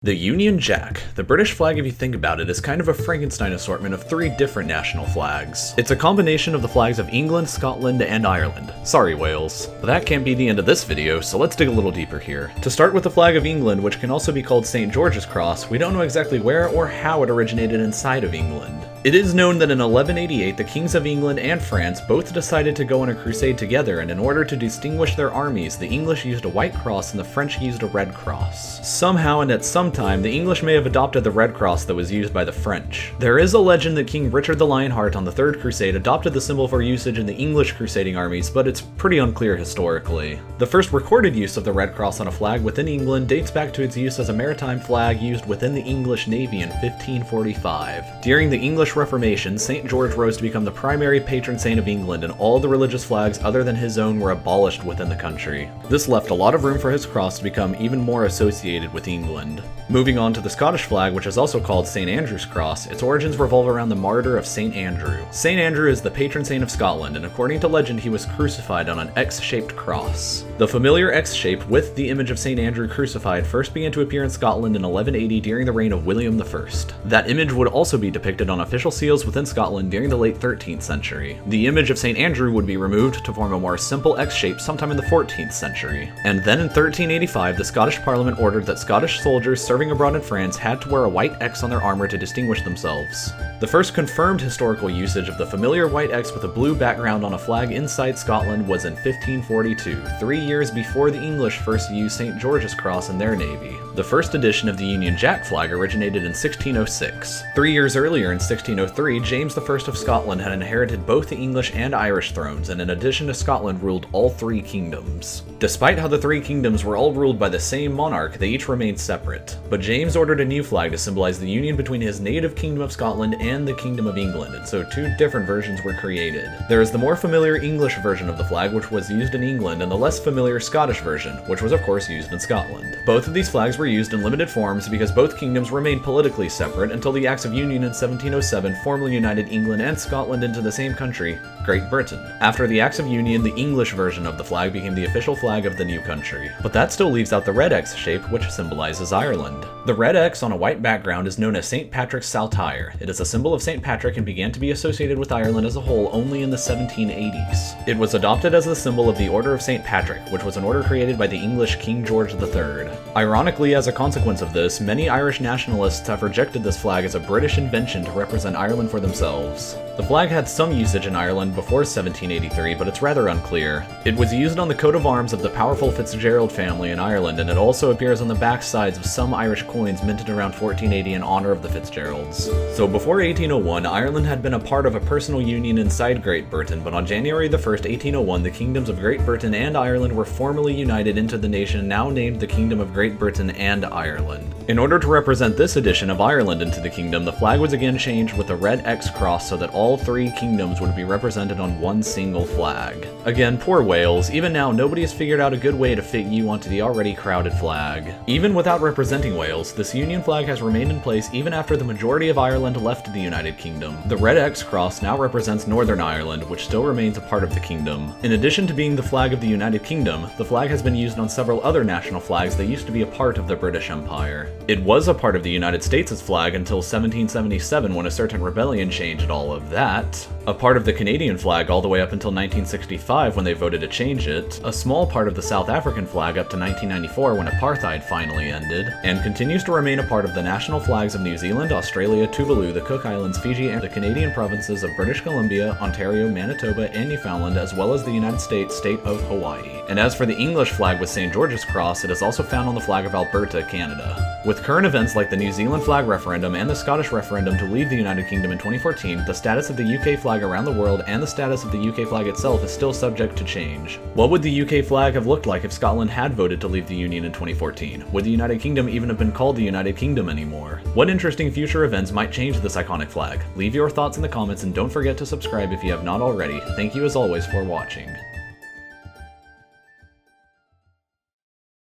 The Union Jack. The British flag, if you think about it, is kind of a Frankenstein assortment of three different national flags. It's a combination of the flags of England, Scotland, and Ireland. Sorry, Wales. But that can't be the end of this video, so let's dig a little deeper here. To start with the flag of England, which can also be called St. George's Cross, we don't know exactly where or how it originated inside of England. It is known that in 1188, the kings of England and France both decided to go on a crusade together, and in order to distinguish their armies, the English used a white cross and the French used a red cross. Somehow and at some time, the English may have adopted the red cross that was used by the French. There is a legend that King Richard the Lionheart on the Third Crusade adopted the symbol for usage in the English crusading armies, but it's pretty unclear historically. The first recorded use of the red cross on a flag within England dates back to its use as a maritime flag used within the English Navy in 1545. During the English Reformation, St. George rose to become the primary patron saint of England, and all the religious flags other than his own were abolished within the country. This left a lot of room for his cross to become even more associated with England. Moving on to the Scottish flag, which is also called St. Andrew's Cross, its origins revolve around the martyr of St. Andrew. St. Andrew is the patron saint of Scotland, and according to legend, he was crucified on an X-shaped cross. The familiar X shape with the image of St. Andrew crucified first began to appear in Scotland in 1180 during the reign of William I. That image would also be depicted on official seals within Scotland during the late 13th century. The image of St. Andrew would be removed to form a more simple X shape sometime in the 14th century. And then in 1385, the Scottish Parliament ordered that Scottish soldiers serving abroad in France had to wear a white X on their armor to distinguish themselves. The first confirmed historical usage of the familiar white X with a blue background on a flag inside Scotland was in 1542, 3 years before the English first used St. George's Cross in their navy. The first edition of the Union Jack flag originated in 1606. 3 years earlier, in 1603, James I of Scotland had inherited both the English and Irish thrones, and in addition to Scotland ruled all three kingdoms. Despite how the three kingdoms were all ruled by the same monarch, they each remained separate. But James ordered a new flag to symbolize the union between his native kingdom of Scotland and the Kingdom of England, and so two different versions were created. There is the more familiar English version of the flag, which was used in England, and the less familiar Scottish version, which was of course used in Scotland. Both of these flags were used in limited forms because both kingdoms remained politically separate until the Acts of Union in 1707 formally united England and Scotland into the same country, Great Britain. After the Acts of Union, the English version of the flag became the official flag of the new country. But that still leaves out the red X shape, which symbolizes Ireland. The red X on a white background is known as St. Patrick's Saltire. It is a symbol of St. Patrick and began to be associated with Ireland as a whole only in the 1780s. It was adopted as the symbol of the Order of St. Patrick, which was an order created by the English King George III. Ironically, as a consequence of this, many Irish nationalists have rejected this flag as a British invention to represent Ireland for themselves. The flag had some usage in Ireland before 1783, but it's rather unclear. It was used on the coat of arms of the powerful Fitzgerald family in Ireland, and it also appears on the back sides of some Irish coins minted around 1480 in honor of the Fitzgeralds. So before 1801, Ireland had been a part of a personal union inside Great Britain, but on January 1st, 1801, the kingdoms of Great Britain and Ireland were formally united into the nation now named the Kingdom of Great Britain and Ireland. In order to represent this addition of Ireland into the kingdom, the flag was again changed with a red X cross so that all three kingdoms would be represented on one single flag. Again, poor Wales, even now nobody has figured out a good way to fit you onto the already crowded flag. Even without representing Wales, this Union flag has remained in place even after the majority of Ireland left the United Kingdom. The red X cross now represents Northern Ireland, which still remains a part of the kingdom. In addition to being the flag of the United Kingdom, the flag has been used on several other national flags that used to be a part of the British Empire. It was a part of the United States' flag until 1777 when a certain rebellion changed all of that. A part of the Canadian flag all the way up until 1965 when they voted to change it. A small part of the South African flag up to 1994 when apartheid finally ended. And continues to remain a part of the national flags of New Zealand, Australia, Tuvalu, the Cook Islands, Fiji, and the Canadian provinces of British Columbia, Ontario, Manitoba, and Newfoundland, as well as the United States state of Hawaii. And as for the English flag with St. George's Cross, it is also found on the flag of Alberta, Canada. With current events like the New Zealand flag referendum and the Scottish referendum to leave the United Kingdom in 2014, the status of the UK flag around the world and the status of the UK flag itself is still subject to change. What would the UK flag have looked like if Scotland had voted to leave the Union in 2014? Would the United Kingdom even have been called the United Kingdom anymore? What interesting future events might change this iconic flag? Leave your thoughts in the comments and don't forget to subscribe if you have not already. Thank you as always for watching.